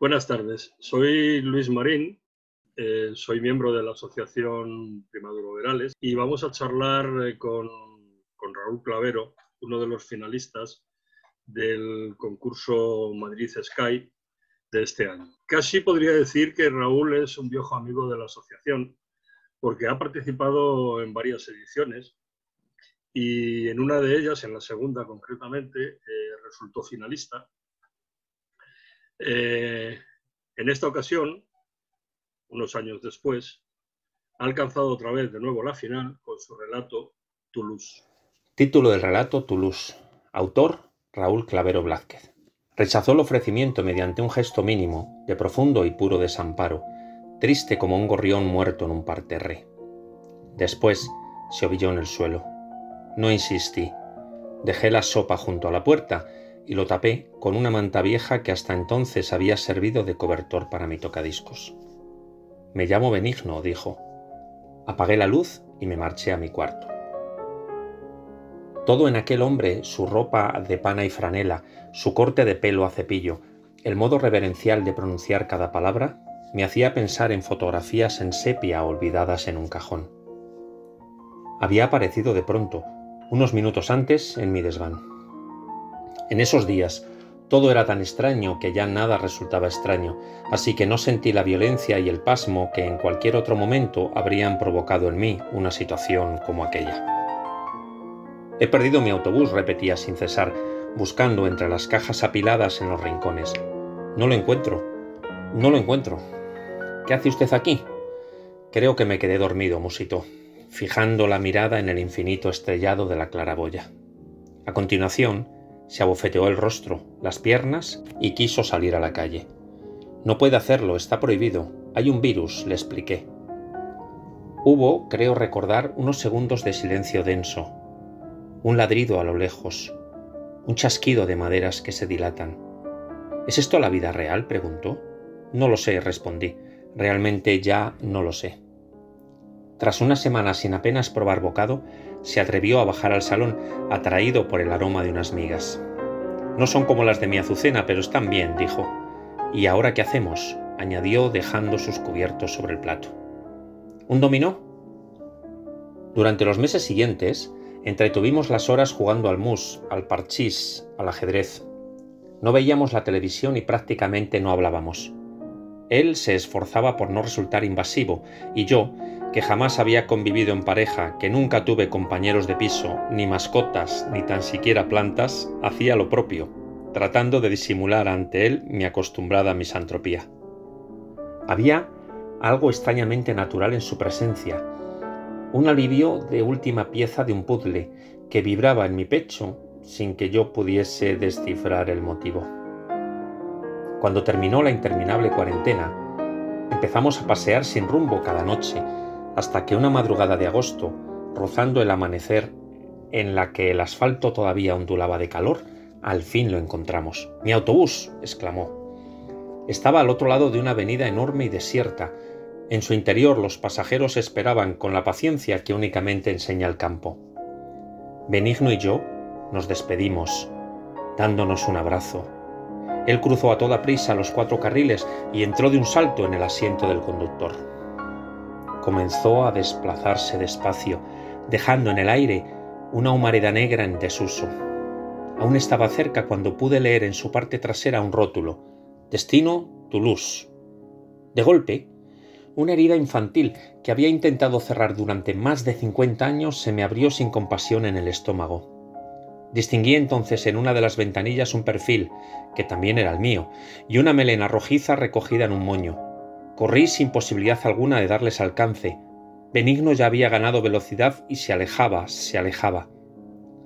Buenas tardes, soy Luis Marín, soy miembro de la Asociación Primaduro Verales y vamos a charlar con Raúl Clavero, uno de los finalistas del concurso Madrid Sky de este año. Casi podría decir que Raúl es un viejo amigo de la asociación porque ha participado en varias ediciones y en una de ellas, en la segunda concretamente, resultó finalista. En esta ocasión, unos años después, ha alcanzado otra vez de nuevo la final con su relato Toulouse. Título del relato Toulouse. Autor Raúl Clavero Blázquez. Rechazó el ofrecimiento mediante un gesto mínimo, de profundo y puro desamparo, triste como un gorrión muerto en un parterre. Después se ovilló en el suelo. No insistí. Dejé la sopa junto a la puerta y lo tapé con una manta vieja que hasta entonces había servido de cobertor para mi tocadiscos. «Me llamo Benigno», dijo. Apagué la luz y me marché a mi cuarto. Todo en aquel hombre, su ropa de pana y franela, su corte de pelo a cepillo, el modo reverencial de pronunciar cada palabra, me hacía pensar en fotografías en sepia olvidadas en un cajón. Había aparecido de pronto, unos minutos antes, en mi desván. En esos días, todo era tan extraño que ya nada resultaba extraño, así que no sentí la violencia y el pasmo que en cualquier otro momento habrían provocado en mí una situación como aquella. «He perdido mi autobús», repetía sin cesar, buscando entre las cajas apiladas en los rincones. «No lo encuentro. No lo encuentro. ¿Qué hace usted aquí?» «Creo que me quedé dormido», musitó, fijando la mirada en el infinito estrellado de la claraboya. A continuación, se abofeteó el rostro, las piernas y quiso salir a la calle. «No puede hacerlo, está prohibido. Hay un virus», le expliqué. Hubo, creo recordar, unos segundos de silencio denso. Un ladrido a lo lejos. Un chasquido de maderas que se dilatan. «¿Es esto la vida real?», preguntó. «No lo sé», respondí. «Realmente ya no lo sé». Tras una semana sin apenas probar bocado, se atrevió a bajar al salón, atraído por el aroma de unas migas. «No son como las de mi azucena, pero están bien», dijo. «¿Y ahora qué hacemos?», añadió, dejando sus cubiertos sobre el plato. «¿Un dominó?». Durante los meses siguientes, entretuvimos las horas jugando al mus, al parchís, al ajedrez. No veíamos la televisión y prácticamente no hablábamos. Él se esforzaba por no resultar invasivo, y yo, que jamás había convivido en pareja, que nunca tuve compañeros de piso, ni mascotas, ni tan siquiera plantas, hacía lo propio, tratando de disimular ante él mi acostumbrada misantropía. Había algo extrañamente natural en su presencia, un alivio de última pieza de un puzzle que vibraba en mi pecho sin que yo pudiese descifrar el motivo. Cuando terminó la interminable cuarentena, empezamos a pasear sin rumbo cada noche, hasta que una madrugada de agosto, rozando el amanecer, en la que el asfalto todavía ondulaba de calor, al fin lo encontramos. «¡Mi autobús!», exclamó. Estaba al otro lado de una avenida enorme y desierta. En su interior los pasajeros esperaban con la paciencia que únicamente enseña el campo. Benigno y yo nos despedimos, dándonos un abrazo. Él cruzó a toda prisa los 4 carriles y entró de un salto en el asiento del conductor. Comenzó a desplazarse despacio, dejando en el aire una humareda negra en desuso. Aún estaba cerca cuando pude leer en su parte trasera un rótulo: «Destino Toulouse». De golpe, una herida infantil que había intentado cerrar durante más de 50 años se me abrió sin compasión en el estómago. Distinguí entonces en una de las ventanillas un perfil, que también era el mío, y una melena rojiza recogida en un moño. Corrí sin posibilidad alguna de darles alcance. Benigno ya había ganado velocidad y se alejaba.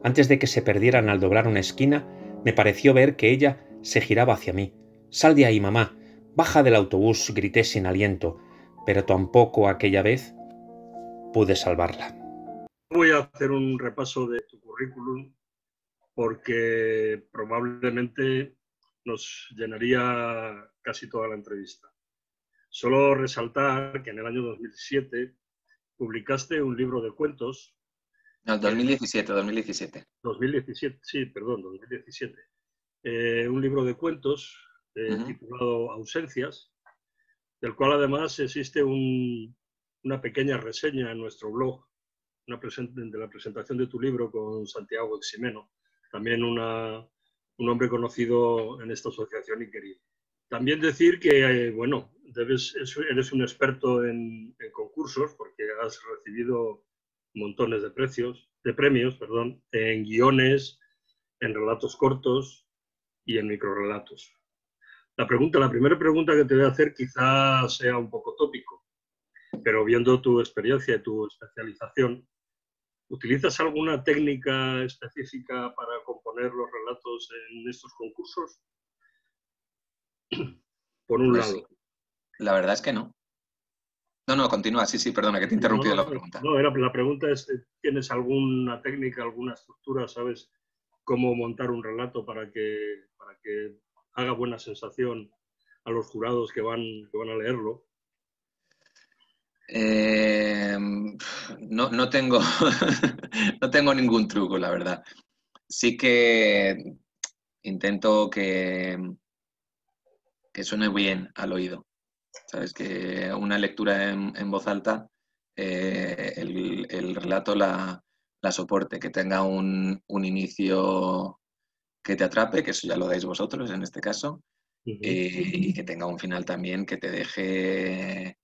Antes de que se perdieran al doblar una esquina, me pareció ver que ella se giraba hacia mí. «¡Sal de ahí, mamá! ¡Baja del autobús!», grité sin aliento, pero tampoco aquella vez pude salvarla. Voy a hacer un repaso de tu currículum porque probablemente nos llenaría casi toda la entrevista. Solo resaltar que en el año 2007 publicaste un libro de cuentos. No, 2017. 2017, sí, perdón, 2017. Un libro de cuentos titulado Ausencias, del cual además existe una pequeña reseña en nuestro blog de la presentación de tu libro con Santiago Eximeno, también un hombre conocido en esta asociación y querido. También decir que, bueno, eres un experto en concursos porque has recibido montones de premios, en guiones, en relatos cortos y en microrelatos. La primera pregunta que te voy a hacer quizás sea un poco tópico, pero viendo tu experiencia y tu especialización, ¿utilizas alguna técnica específica para componer los relatos en estos concursos? Por un Pues lado. la verdad es que no. No, continúa. Sí, perdona, que te he interrumpido la pregunta. La pregunta es, ¿tienes alguna técnica, alguna estructura, sabes cómo montar un relato para que haga buena sensación a los jurados que van a leerlo? No tengo, no tengo ningún truco, la verdad. Sí que intento que suene bien al oído. Sabes que una lectura en voz alta, el relato la soporte, que tenga un inicio que te atrape, que eso ya lo dais vosotros en este caso, y que tenga un final también que te deje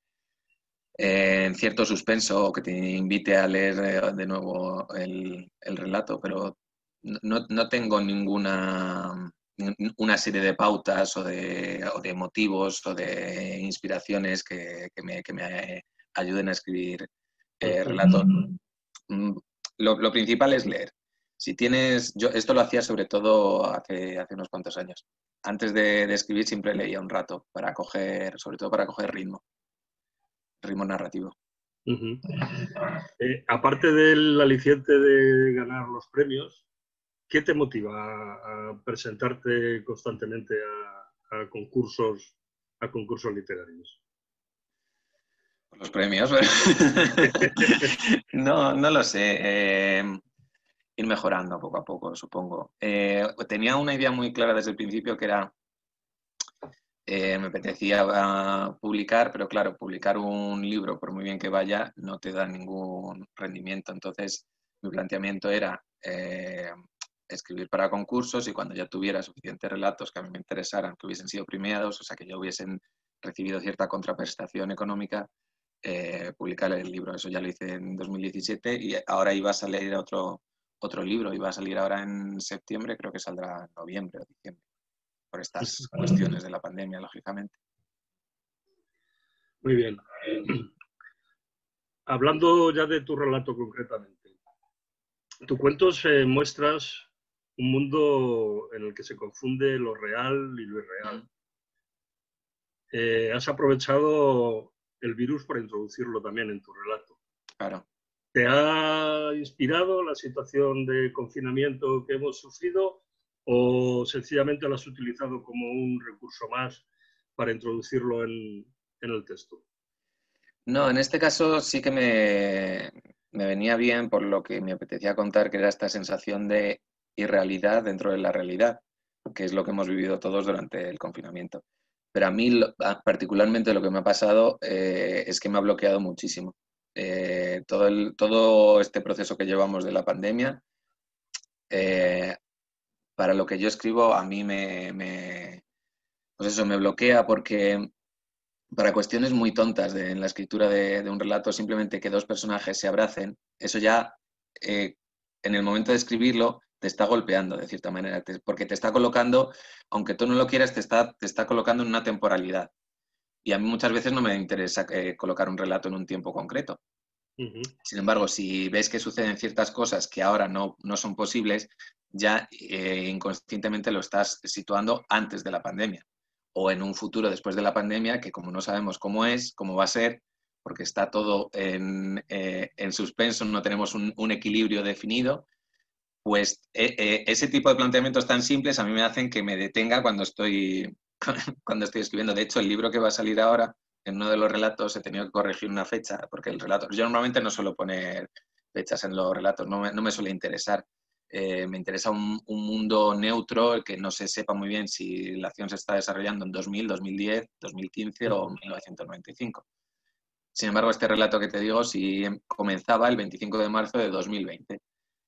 en cierto suspenso o que te invite a leer de nuevo el relato, pero no tengo una serie de pautas o de motivos o de inspiraciones que me ayuden a escribir relatos. Lo principal es leer. Si tienes, yo esto lo hacía sobre todo hace unos cuantos años. Antes de escribir siempre leía un rato sobre todo para coger ritmo narrativo. Aparte del aliciente de ganar los premios, ¿qué te motiva a presentarte constantemente a concursos literarios? Los premios. No lo sé. Ir mejorando poco a poco, supongo. Tenía una idea muy clara desde el principio que era me apetecía publicar, pero claro, publicar un libro, por muy bien que vaya, no te da ningún rendimiento. Entonces, mi planteamiento era escribir para concursos y cuando ya tuviera suficientes relatos que a mí me interesaran, que hubiesen sido premiados, o sea, que ya hubiesen recibido cierta contraprestación económica, publicar el libro. Eso ya lo hice en 2017 y ahora iba a salir otro libro, iba a salir ahora en septiembre, creo que saldrá en noviembre o diciembre, por estas cuestiones de la pandemia, lógicamente. Muy bien. Hablando ya de tu relato concretamente, tu cuentos muestras un mundo en el que se confunde lo real y lo irreal. Has aprovechado el virus para introducirlo también en tu relato. Claro. ¿Te ha inspirado la situación de confinamiento que hemos sufrido o sencillamente lo has utilizado como un recurso más para introducirlo en el texto? No, en este caso sí que me venía bien por lo que me apetecía contar, que era esta sensación de irrealidad dentro de la realidad, que es lo que hemos vivido todos durante el confinamiento. Pero a mí particularmente lo que me ha pasado es que me ha bloqueado muchísimo. Todo este proceso que llevamos de la pandemia, para lo que yo escribo, a mí pues eso, me bloquea porque para cuestiones muy tontas en la escritura de un relato, simplemente que dos personajes se abracen, eso ya en el momento de escribirlo te está golpeando de cierta manera, porque te está colocando, aunque tú no lo quieras, te está colocando en una temporalidad. Y a mí muchas veces no me interesa colocar un relato en un tiempo concreto. Sin embargo, si ves que suceden ciertas cosas que ahora no son posibles, ya inconscientemente lo estás situando antes de la pandemia o en un futuro después de la pandemia que como no sabemos cómo es, cómo va a ser, porque está todo en suspenso, no tenemos un equilibrio definido, pues ese tipo de planteamientos tan simples a mí me hacen que me detenga cuando estoy escribiendo. De hecho, el libro que va a salir ahora, en uno de los relatos he tenido que corregir una fecha, porque el relato, yo normalmente no suelo poner fechas en los relatos, no me suele interesar, Me interesa un mundo neutro, que no se sepa muy bien si la acción se está desarrollando en 2000, 2010, 2015 o 1995. Sin embargo, este relato que te digo sí comenzaba el 25 de marzo de 2020.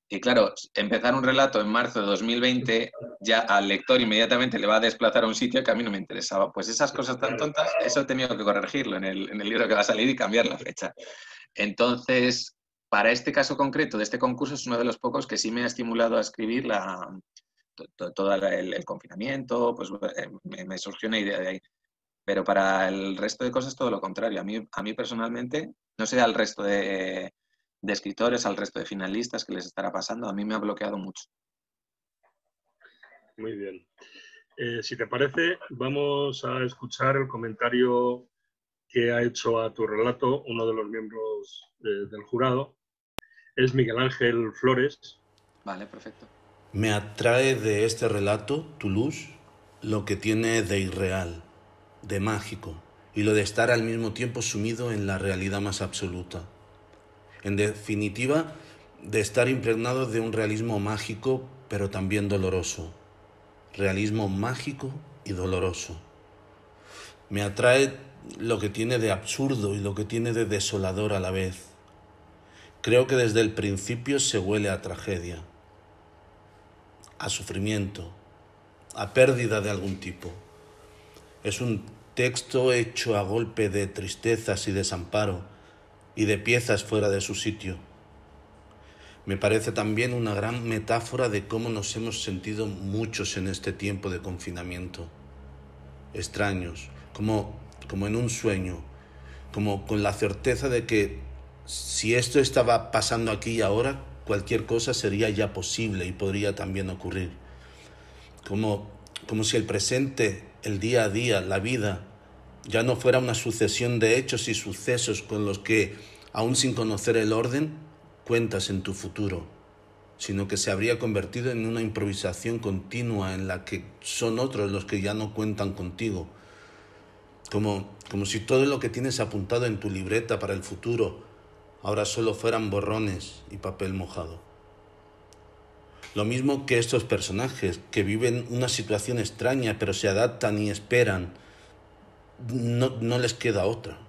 Y claro, empezar un relato en marzo de 2020 ya al lector inmediatamente le va a desplazar a un sitio que a mí no me interesaba. Pues esas cosas tan tontas, eso he tenido que corregirlo en el libro que va a salir y cambiar la fecha. Entonces, para este caso concreto de este concurso es uno de los pocos que sí me ha estimulado a escribir todo el confinamiento, pues me surgió una idea de ahí. Pero para el resto de cosas todo lo contrario. A mí personalmente, no sé al resto de escritores, al resto de finalistas que les estará pasando, a mí me ha bloqueado mucho. Muy bien. Si te parece, vamos a escuchar el comentario que ha hecho a tu relato uno de los miembros del jurado. Es Miguel Ángel Flores. Vale, perfecto. Me atrae de este relato, Toulouse, lo que tiene de irreal, de mágico, y lo de estar al mismo tiempo sumido en la realidad más absoluta. En definitiva, de estar impregnado de un realismo mágico, pero también doloroso. Realismo mágico y doloroso. Me atrae lo que tiene de absurdo y lo que tiene de desolador a la vez. Creo que desde el principio se huele a tragedia, a sufrimiento, a pérdida de algún tipo. Es un texto hecho a golpe de tristezas y desamparo y de piezas fuera de su sitio. Me parece también una gran metáfora de cómo nos hemos sentido muchos en este tiempo de confinamiento. Extraños, como en un sueño, como con la certeza de que si esto estaba pasando aquí y ahora, cualquier cosa sería ya posible y podría también ocurrir. Como si el presente, el día a día, la vida, ya no fuera una sucesión de hechos y sucesos con los que, aún sin conocer el orden, cuentas en tu futuro, sino que se habría convertido en una improvisación continua en la que son otros los que ya no cuentan contigo. Como si todo lo que tienes apuntado en tu libreta para el futuro ahora solo fueran borrones y papel mojado. Lo mismo que estos personajes que viven una situación extraña pero se adaptan y esperan, no les queda otra.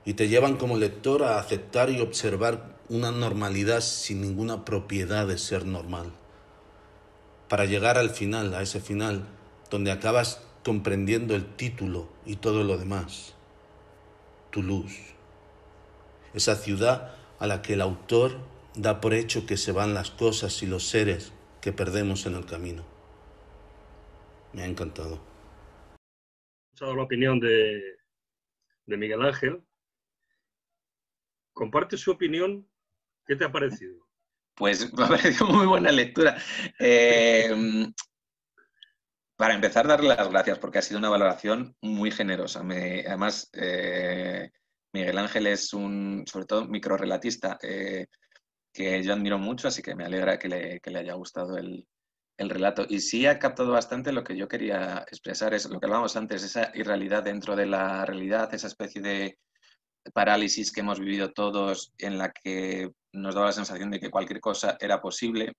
Y te llevan como lector a aceptar y observar una normalidad sin ninguna propiedad de ser normal. Para llegar al final, a ese final, donde acabas comprendiendo el título y todo lo demás. Toulouse. Esa ciudad a la que el autor da por hecho que se van las cosas y los seres que perdemos en el camino. Me ha encantado. He escuchado la opinión de Miguel Ángel. Comparte su opinión. ¿Qué te ha parecido? Pues me ha parecido muy buena lectura. Para empezar, darle las gracias porque ha sido una valoración muy generosa. Además, Miguel Ángel es sobre todo, microrrelatista que yo admiro mucho, así que me alegra que le haya gustado el relato. Y sí ha captado bastante lo que yo quería expresar, es lo que hablábamos antes, esa irrealidad dentro de la realidad, esa especie de parálisis que hemos vivido todos en la que nos daba la sensación de que cualquier cosa era posible.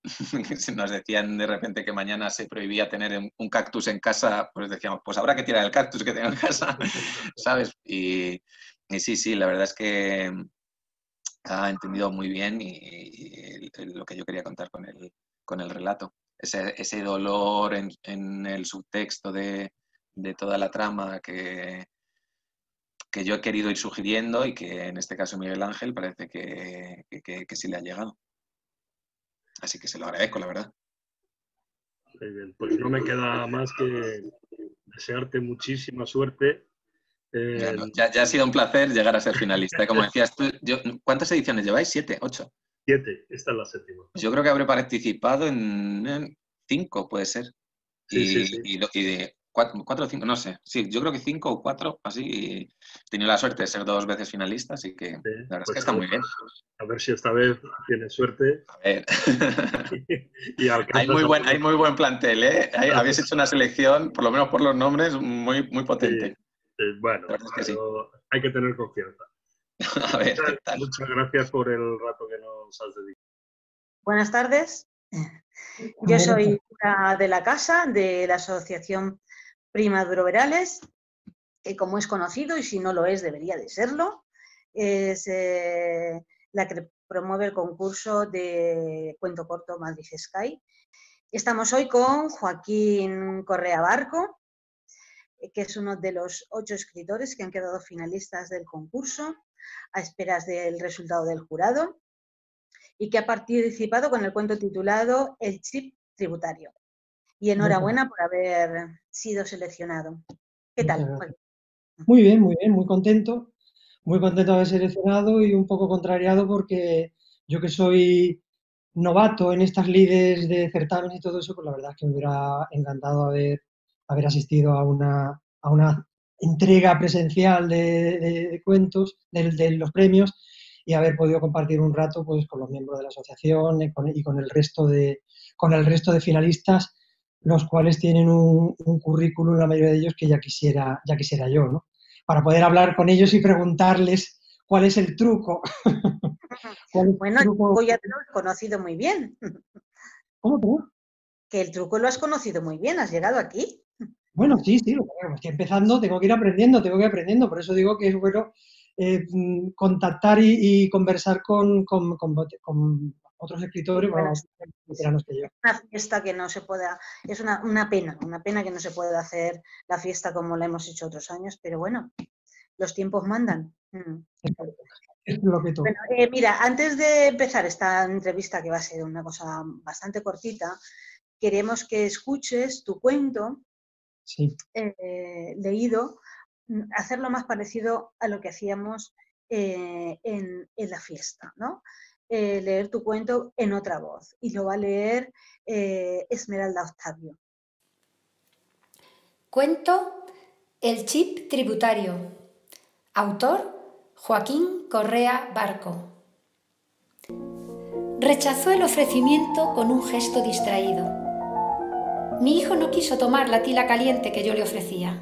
Nos decían de repente que mañana se prohibía tener un cactus en casa, pues decíamos, pues habrá que tirar el cactus que tengo en casa, ¿sabes? Y sí, la verdad es que ha entendido muy bien y lo que yo quería contar con el relato. Ese dolor en el subtexto de toda la trama que yo he querido ir sugiriendo y que en este caso Miguel Ángel parece que sí le ha llegado. Así que se lo agradezco, la verdad. Muy bien, pues no me queda más que desearte muchísima suerte. Ya ha sido un placer llegar a ser finalista. Como decías tú, ¿cuántas ediciones lleváis? ¿7? ¿8? 7, esta es la 7ª. Yo creo que habré participado en 5, puede ser. Sí. Y de 4 o 5, no sé. Sí, yo creo que 5 o 4, así. He tenido la suerte de ser 2 veces finalista, así que la verdad es que está muy bien. A ver si esta vez tienes suerte. A ver. Y hay muy buen plantel, ¿eh? Habéis hecho una selección, por lo menos por los nombres, muy potente. Sí, bueno, es que sí. Hay que tener confianza. A ver, ¿qué tal? Muchas gracias por el rato que nos has dedicado. Buenas tardes. Yo soy una de la casa de la Asociación Prima Duro Verales, que como es conocido, y si no lo es, debería de serlo, es la que promueve el concurso de cuento corto Madrid Sky. Estamos hoy con Joaquín Correa Barco, que es uno de los 8 escritores que han quedado finalistas del concurso, a esperas del resultado del jurado, y que ha participado con el cuento titulado El chip tributario. Y enhorabuena por haber sido seleccionado. ¿Qué tal? Muy bien, muy contento. Muy contento de haber seleccionado y un poco contrariado porque yo que soy novato en estas lides de certámenes y todo eso, pues la verdad es que me hubiera encantado haber asistido a una entrega presencial de cuentos, de los premios, y haber podido compartir un rato pues, con los miembros de la asociación y con el resto de finalistas, los cuales tienen un currículum, la mayoría de ellos, que ya quisiera yo, ¿no? Para poder hablar con ellos y preguntarles cuál es el truco. Bueno, el truco ya te lo has conocido muy bien. ¿Cómo? Que el truco lo has conocido muy bien, has llegado aquí. Bueno, sí, estoy empezando, tengo que ir aprendiendo, por eso digo que es bueno contactar y conversar con otros escritores, bueno, veteranos que yo. Una fiesta que no se pueda, es una pena que no se pueda hacer la fiesta como la hemos hecho otros años, pero bueno, los tiempos mandan. Es lo que toca. Bueno, mira, antes de empezar esta entrevista, que va a ser una cosa bastante cortita, queremos que escuches tu cuento leído, hacerlo más parecido a lo que hacíamos en la fiesta, ¿no? Leer tu cuento en otra voz, y lo va a leer Esmeralda Octavio. Cuento El chip tributario. Autor Joaquín Correa Barco. Rechazó el ofrecimiento con un gesto distraído. Mi hijo no quiso tomar la tila caliente que yo le ofrecía.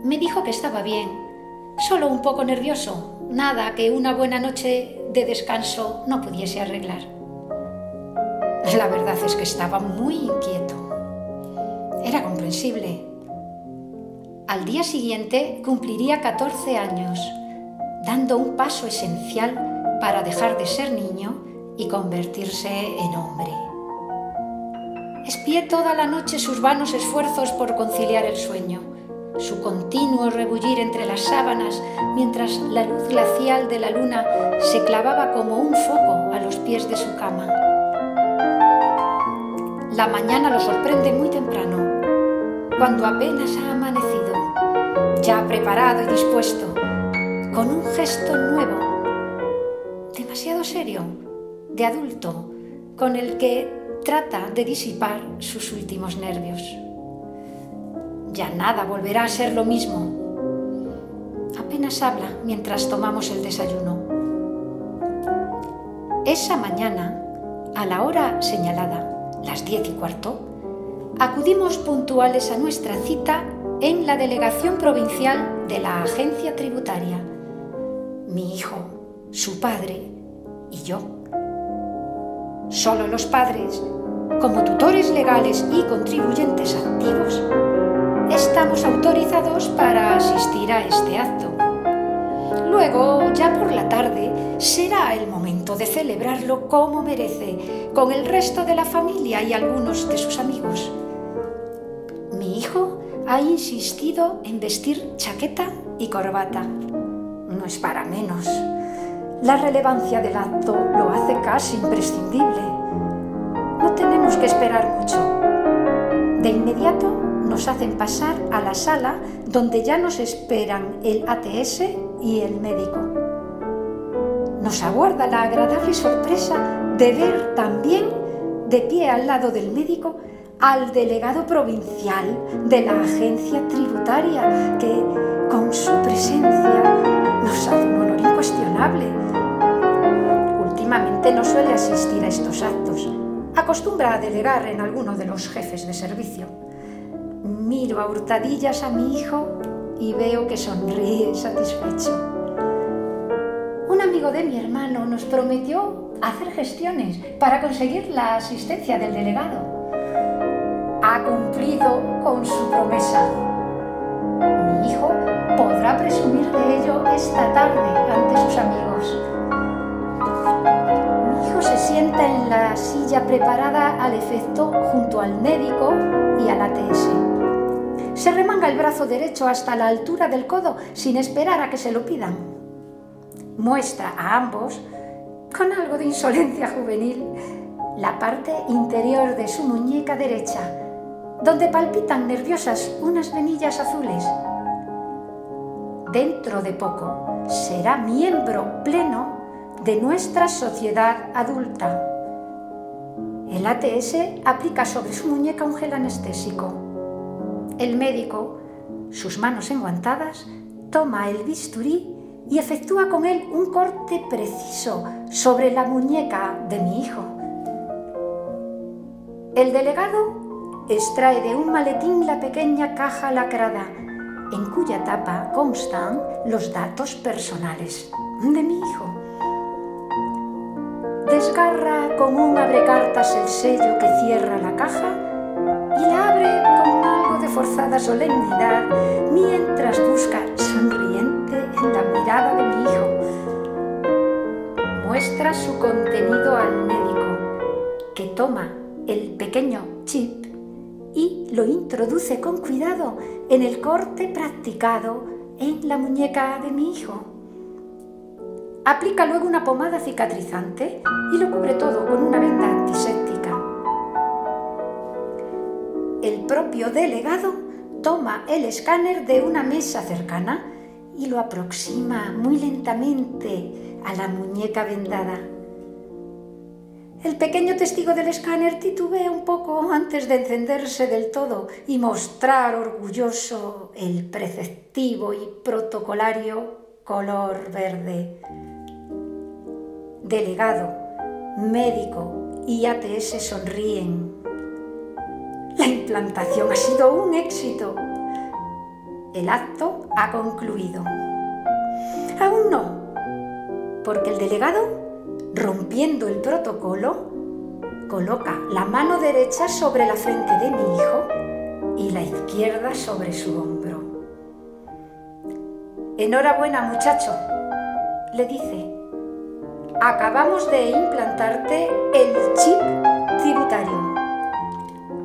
Me dijo que estaba bien, solo un poco nervioso, nada que una buena noche de descanso no pudiese arreglar. La verdad es que estaba muy inquieto. Era comprensible. Al día siguiente cumpliría 14 años, dando un paso esencial para dejar de ser niño y convertirse en hombre. Espié toda la noche sus vanos esfuerzos por conciliar el sueño, su continuo rebullir entre las sábanas mientras la luz glacial de la luna se clavaba como un foco a los pies de su cama. La mañana lo sorprende muy temprano, cuando apenas ha amanecido, ya preparado y dispuesto, con un gesto nuevo, demasiado serio, de adulto, con el que trata de disipar sus últimos nervios. Ya nada volverá a ser lo mismo. Apenas habla mientras tomamos el desayuno. Esa mañana, a la hora señalada, las 10:15, acudimos puntuales a nuestra cita en la delegación provincial de la agencia tributaria. Mi hijo, su padre y yo. Solo los padres, como tutores legales y contribuyentes activos, estamos autorizados para asistir a este acto. Luego, ya por la tarde, será el momento de celebrarlo como merece, con el resto de la familia y algunos de sus amigos. Mi hijo ha insistido en vestir chaqueta y corbata. No es para menos. La relevancia del acto lo hace casi imprescindible. No tenemos que esperar mucho. De inmediato nos hacen pasar a la sala donde ya nos esperan el ATS y el médico. Nos aguarda la agradable sorpresa de ver también, de pie al lado del médico, al delegado provincial de la agencia tributaria, que con su presencia nos hace un honor incuestionable. Últimamente no suele asistir a estos actos. Acostumbra a delegar en alguno de los jefes de servicio. Miro a hurtadillas a mi hijo y veo que sonríe satisfecho. Un amigo de mi hermano nos prometió hacer gestiones para conseguir la asistencia del delegado. Ha cumplido con su promesa. Mi hijo podrá presumir de ello esta tarde ante sus amigos. Mi hijo se sienta en la silla preparada al efecto junto al médico y al ATS. Se remanga el brazo derecho hasta la altura del codo sin esperar a que se lo pidan. Muestra a ambos, con algo de insolencia juvenil, la parte interior de su muñeca derecha, donde palpitan nerviosas unas venillas azules. Dentro de poco será miembro pleno de nuestra sociedad adulta. El ATS aplica sobre su muñeca un gel anestésico. El médico, sus manos enguantadas, toma el bisturí y efectúa con él un corte preciso sobre la muñeca de mi hijo. El delegado extrae de un maletín la pequeña caja lacrada, en cuya tapa constan los datos personales de mi hijo. Desgarra con un abrecartas el sello que cierra la caja y la abre con algo de forzada solemnidad mientras busca sonriente en la mirada de mi hijo. Muestra su contenido al médico, que toma el pequeño chip y lo introduce con cuidado en el corte practicado en la muñeca de mi hijo. Aplica luego una pomada cicatrizante y lo cubre todo con una venda antiséptica. El propio delegado toma el escáner de una mesa cercana y lo aproxima muy lentamente a la muñeca vendada. El pequeño testigo del escáner titubea un poco antes de encenderse del todo y mostrar orgulloso el preceptivo y protocolario color verde. Delegado, médico y ATS sonríen. La implantación ha sido un éxito. El acto ha concluido. Aún no, porque el delegado, rompiendo el protocolo, coloca la mano derecha sobre la frente de mi hijo y la izquierda sobre su hombro. Enhorabuena, muchacho, le dice. Acabamos de implantarte el chip tributario.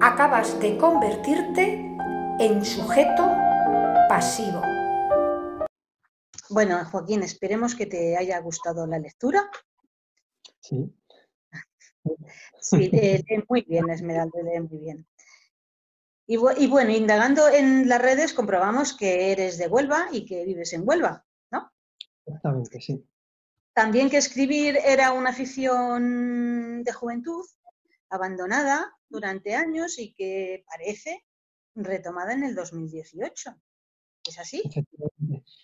Acabas de convertirte en sujeto pasivo. Bueno, Joaquín, esperemos que te haya gustado la lectura. Sí. Sí, lee muy bien, Esmeralda, lee muy bien. Y bueno, indagando en las redes comprobamos que eres de Huelva y que vives en Huelva, ¿no? Exactamente, sí. También que escribir era una afición de juventud abandonada durante años y que parece retomada en el 2018. ¿Es así?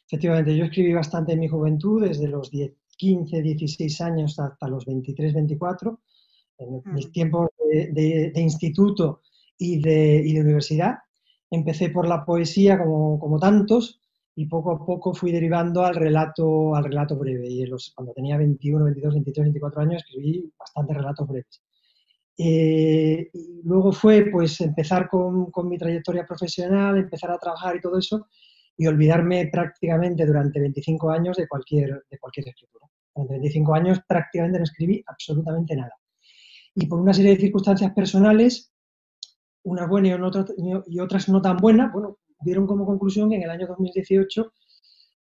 Efectivamente, yo escribí bastante en mi juventud, desde los 15, 16 años hasta los 23, 24, en mis tiempos de instituto y de universidad. Empecé por la poesía como tantos y poco a poco fui derivando al relato breve. Y cuando tenía 21, 22, 23, 24 años escribí bastantes relatos breves. Y luego fue pues empezar con mi trayectoria profesional, empezar a trabajar y todo eso, y olvidarme prácticamente durante 25 años de cualquier escritura. Durante 25 años prácticamente no escribí absolutamente nada. Y por una serie de circunstancias personales, unas buenas y otras no tan buenas, bueno, dieron como conclusión que en el año 2018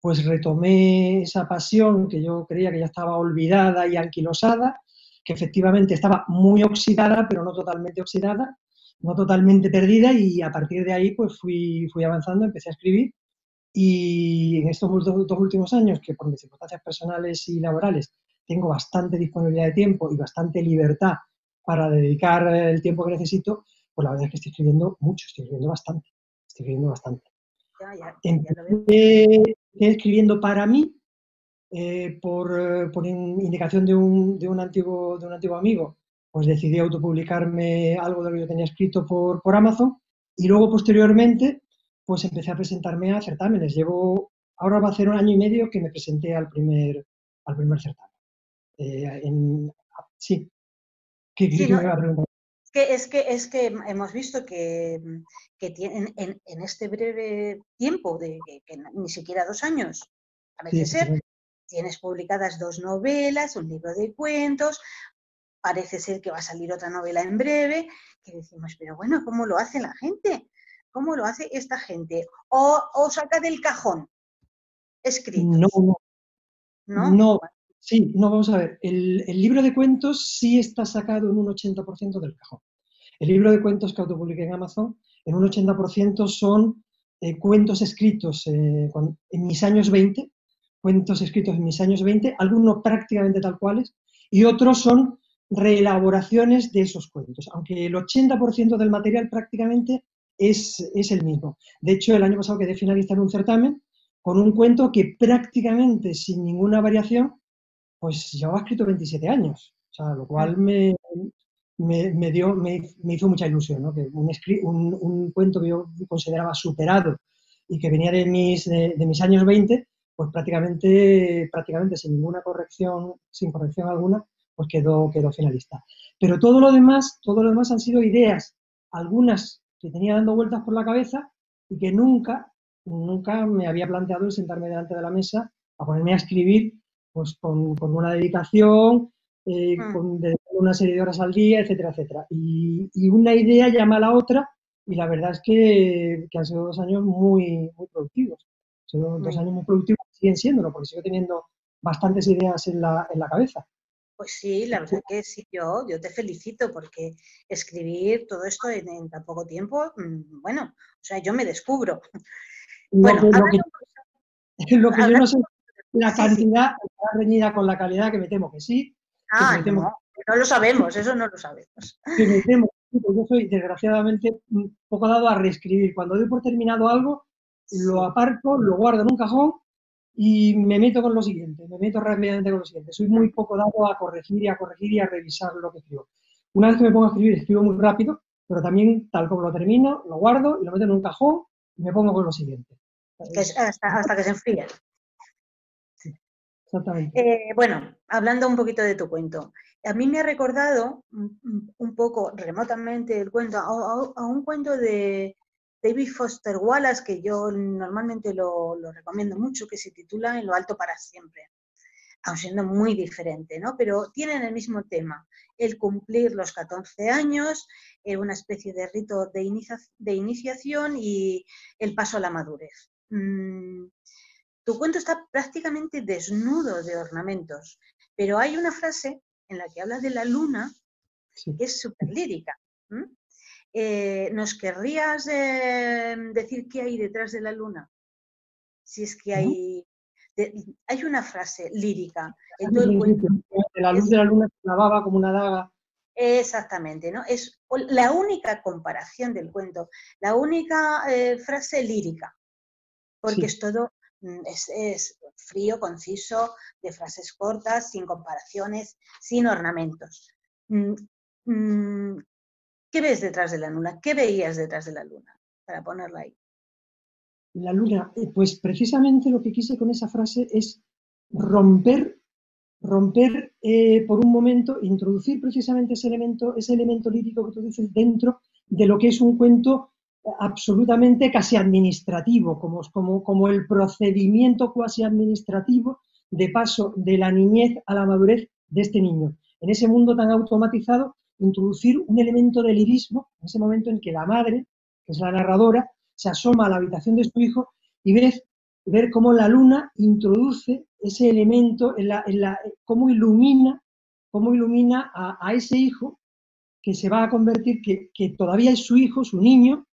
pues retomé esa pasión que yo creía que ya estaba olvidada y anquilosada, que efectivamente estaba muy oxidada, pero no totalmente oxidada, no totalmente perdida, y a partir de ahí pues fui avanzando, empecé a escribir, y en estos dos últimos años, que por mis circunstancias personales y laborales tengo bastante disponibilidad de tiempo y bastante libertad para dedicar el tiempo que necesito, pues la verdad es que estoy escribiendo mucho, estoy escribiendo bastante. Empecé escribiendo para mí, por indicación de un antiguo amigo, pues decidí autopublicarme algo de lo que yo tenía escrito por Amazon, y luego posteriormente pues empecé a presentarme a certámenes. Ahora va a ser 1 año y medio que me presenté al primer certamen. Sí. ¿Qué Sí, me no, iba a preguntar? es que hemos visto que tienen, en este breve tiempo, de que ni siquiera 2 años, parece ser, tienes publicadas 2 novelas, un libro de cuentos, parece ser que va a salir otra novela en breve, que decimos, pero bueno, ¿cómo lo hace la gente? ¿Cómo lo hace esta gente? O saca del cajón escritos, ¿no? Sí, no, vamos a ver. El libro de cuentos sí está sacado en un 80% del cajón. El libro de cuentos que autopubliqué en Amazon, en un 80% son cuentos escritos en mis años 20, cuentos escritos en mis años 20, algunos prácticamente tal cuales, y otros son reelaboraciones de esos cuentos, aunque el 80% del material prácticamente es el mismo. De hecho, el año pasado quedé finalista en un certamen con un cuento que prácticamente sin ninguna variación, pues llevaba escrito 27 años, o sea, lo cual me hizo mucha ilusión, ¿no? Que un cuento que yo consideraba superado y que venía de mis años 20, pues prácticamente sin ninguna corrección, sin corrección alguna, pues quedó finalista. Pero todo lo demás han sido ideas, algunas que tenía dando vueltas por la cabeza y que nunca me había planteado el sentarme delante de la mesa a ponerme a escribir pues con una dedicación, con una serie de horas al día, etcétera, etcétera. Y una idea llama a la otra, y la verdad es que han sido 2 años muy, muy productivos. Han sido 2 años muy productivos, siguen siéndolo, porque sigo teniendo bastantes ideas en la cabeza. Pues sí, la verdad que sí, yo te felicito, porque escribir todo esto en tan poco tiempo, bueno, o sea, yo me descubro. Bueno, lo que yo no sé, la cantidad está reñida con la calidad, que me temo que sí. No lo sabemos, eso no lo sabemos. Que me temo, yo soy desgraciadamente un poco dado a reescribir. Cuando doy por terminado algo, lo aparco, lo guardo en un cajón y me meto con lo siguiente, me meto rápidamente con lo siguiente. Soy muy poco dado a corregir y a revisar lo que escribo. Una vez que me pongo a escribir, escribo muy rápido, pero también, tal como lo termino, lo guardo y lo meto en un cajón y me pongo con lo siguiente. Hasta que se enfríe. Sí, exactamente. Bueno, hablando un poquito de tu cuento, a mí me ha recordado un poco remotamente el cuento a un cuento de David Foster Wallace, que yo normalmente lo recomiendo mucho, que se titula En lo alto para siempre, aun siendo muy diferente, ¿no? Pero tienen el mismo tema, el cumplir los 14 años, una especie de rito de iniciación y el paso a la madurez. Tu cuento está prácticamente desnudo de ornamentos, pero hay una frase en la que habla de la luna, sí, que es súper lírica. ¿Nos querrías decir qué hay detrás de la luna? Si es que hay una frase lírica en todo el cuento. La luz de la luna se clavaba como una daga. Exactamente, ¿no? Es la única comparación del cuento, la única frase lírica, porque es todo, es frío, conciso, de frases cortas, sin comparaciones, sin ornamentos. ¿Qué ves detrás de la luna? ¿Qué veías detrás de la luna? Para ponerla ahí. La luna, pues precisamente lo que quise con esa frase es romper por un momento, introducir precisamente ese elemento lírico que tú dices dentro de lo que es un cuento absolutamente casi administrativo, como el procedimiento cuasi administrativo de paso de la niñez a la madurez de este niño. En ese mundo tan automatizado, introducir un elemento de lirismo, en ese momento en que la madre, que es la narradora, se asoma a la habitación de su hijo y ver cómo la luna introduce ese elemento, cómo ilumina a ese hijo que se va a convertir, que todavía es su hijo, su niño,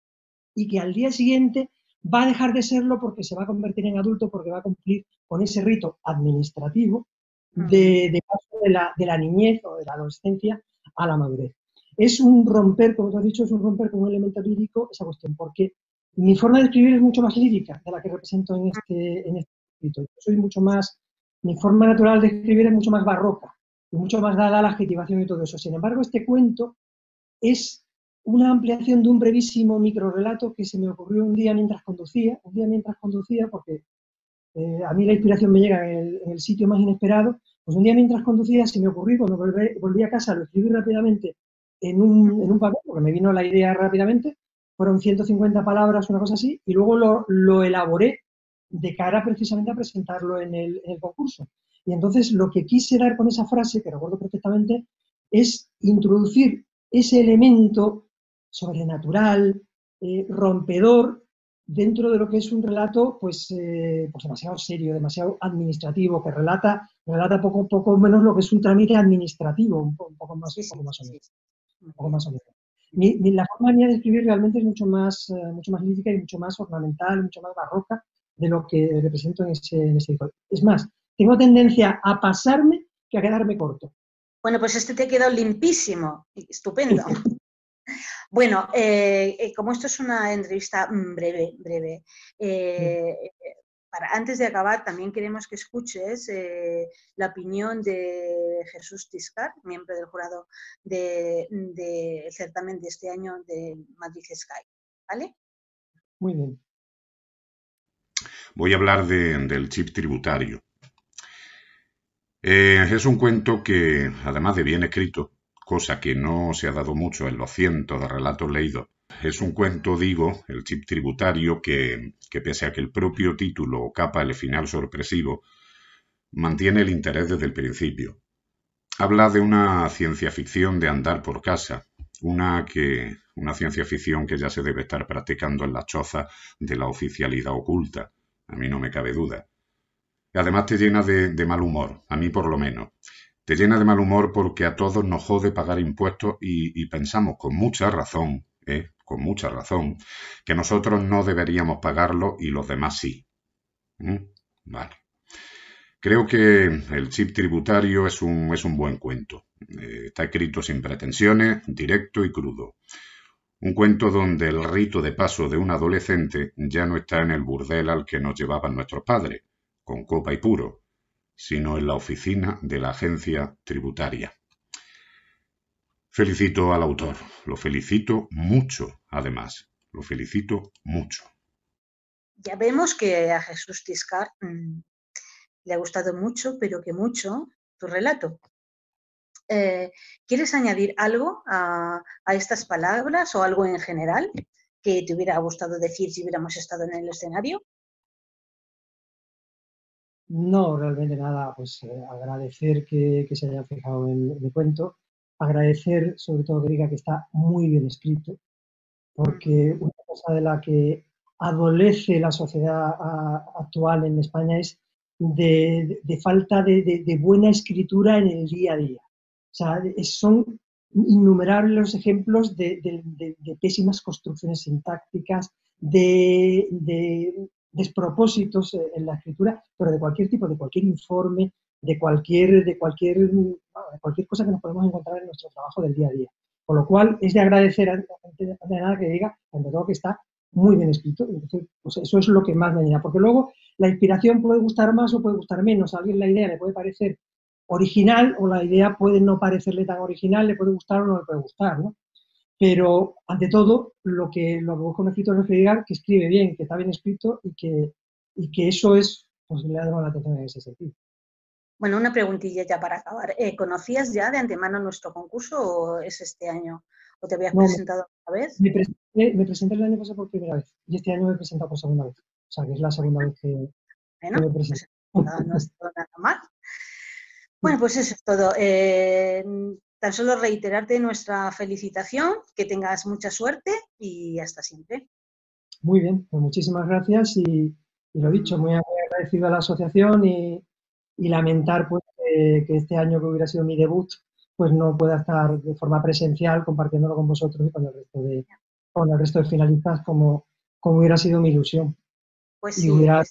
y que al día siguiente va a dejar de serlo porque se va a convertir en adulto, porque va a cumplir con ese rito administrativo de paso de la niñez o de la adolescencia a la madurez. Es un romper, como tú has dicho, es un romper con un elemento lírico esa cuestión, porque mi forma de escribir es mucho más lírica de la que represento en este escrito. Yo soy mucho más, mi forma natural de escribir es mucho más barroca y mucho más dada a la adjetivación y todo eso. Sin embargo, este cuento es una ampliación de un brevísimo microrelato que se me ocurrió un día mientras conducía, porque a mí la inspiración me llega en el sitio más inesperado, Pues un día mientras conducía se me ocurrió, cuando volví a casa lo escribí rápidamente en un papel, porque me vino la idea rápidamente, fueron 150 palabras, una cosa así, y luego lo elaboré de cara precisamente a presentarlo en el concurso. Y entonces lo que quise dar con esa frase, que recuerdo perfectamente, es introducir ese elemento sobrenatural, rompedor, dentro de lo que es un relato pues demasiado serio, demasiado administrativo, que relata poco menos lo que es un trámite administrativo, un poco más o menos. La forma mía de escribir realmente es mucho más lírica y mucho más ornamental, mucho más barroca de lo que represento en ese libro. Es más, tengo tendencia a pasarme que a quedarme corto. Bueno, pues este te ha quedado limpísimo, estupendo. Bueno, como esto es una entrevista breve, antes de acabar también queremos que escuches la opinión de Jesús Tiscar, miembro del jurado del certamen de este año de Madrid Sky, ¿vale? Muy bien. Voy a hablar del chip tributario. Es un cuento que, además de bien escrito, cosa que no se ha dado mucho en los cientos de relatos leídos, es un cuento, digo, el chip tributario, que pese a que el propio título capa el final sorpresivo, mantiene el interés desde el principio. Habla de una ciencia ficción de andar por casa, una ciencia ficción que ya se debe estar practicando en la choza de la oficialidad oculta, a mí no me cabe duda. Además te llena de mal humor, a mí por lo menos. Te llena de mal humor porque a todos nos jode pagar impuestos y pensamos con mucha razón, que nosotros no deberíamos pagarlo y los demás sí. Vale. Creo que el chip tributario es un buen cuento. Está escrito sin pretensiones, directo y crudo. Un cuento donde el rito de paso de un adolescente ya no está en el burdel al que nos llevaban nuestros padres, con copa y puro, sino en la oficina de la agencia tributaria. Felicito al autor, lo felicito mucho, además, lo felicito mucho. Ya vemos que a Jesús Tiscar le ha gustado mucho, pero que mucho, tu relato. ¿Quieres añadir algo a estas palabras o algo en general que te hubiera gustado decir si hubiéramos estado en el escenario? No, realmente nada, pues agradecer que se hayan fijado en mi cuento, agradecer sobre todo que diga que está muy bien escrito, porque una cosa de la que adolece la sociedad actual en España es de falta de buena escritura en el día a día. O sea, son innumerables los ejemplos de pésimas construcciones sintácticas, de despropósitos en la escritura, pero de cualquier tipo, de cualquier informe, de cualquier cosa que nos podemos encontrar en nuestro trabajo del día a día. Con lo cual, es de agradecer, antes de nada, que diga, ante todo, que está muy bien escrito. Entonces, pues eso es lo que más me llena. Porque luego la inspiración puede gustar más o puede gustar menos. A alguien la idea le puede parecer original o la idea puede no parecerle tan original, le puede gustar o no le puede gustar, ¿no? Pero, ante todo, lo que busco un escritor es que diga que escribe bien, que está bien escrito y que eso es, pues le ha dado la atención en ese sentido. Bueno, una preguntilla ya para acabar. ¿Conocías ya de antemano nuestro concurso o es este año? ¿O te habías presentado una vez? Me presenté el año pasado por primera vez y este año me he presentado por segunda vez. O sea, que es la segunda vez que me presento. Pues no es todo nada mal. Bueno, pues eso es todo. Tan solo reiterarte nuestra felicitación, que tengas mucha suerte y hasta siempre. Muy bien, pues muchísimas gracias y lo dicho, muy agradecido a la asociación y lamentar pues que este año, que hubiera sido mi debut, pues no pueda estar de forma presencial compartiéndolo con vosotros y con el resto de finalistas como hubiera sido mi ilusión. Pues y sí, hubiera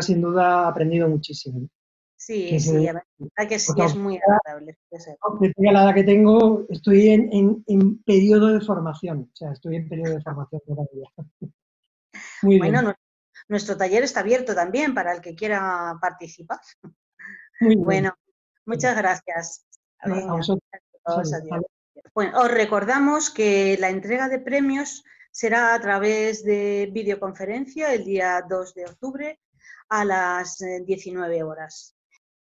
sin duda aprendido muchísimo. Sí, la verdad que sí, es muy agradable. Aunque tenga la edad que tengo, estoy en periodo de formación, o sea, estoy en periodo de formación todavía. Muy bien. Bueno, nuestro taller está abierto también para el que quiera participar. Muy bien. Bueno, muchas gracias. Venga, a vosotros. Adiós. Bueno, os recordamos que la entrega de premios será a través de videoconferencia el día 2 de octubre a las 19 horas.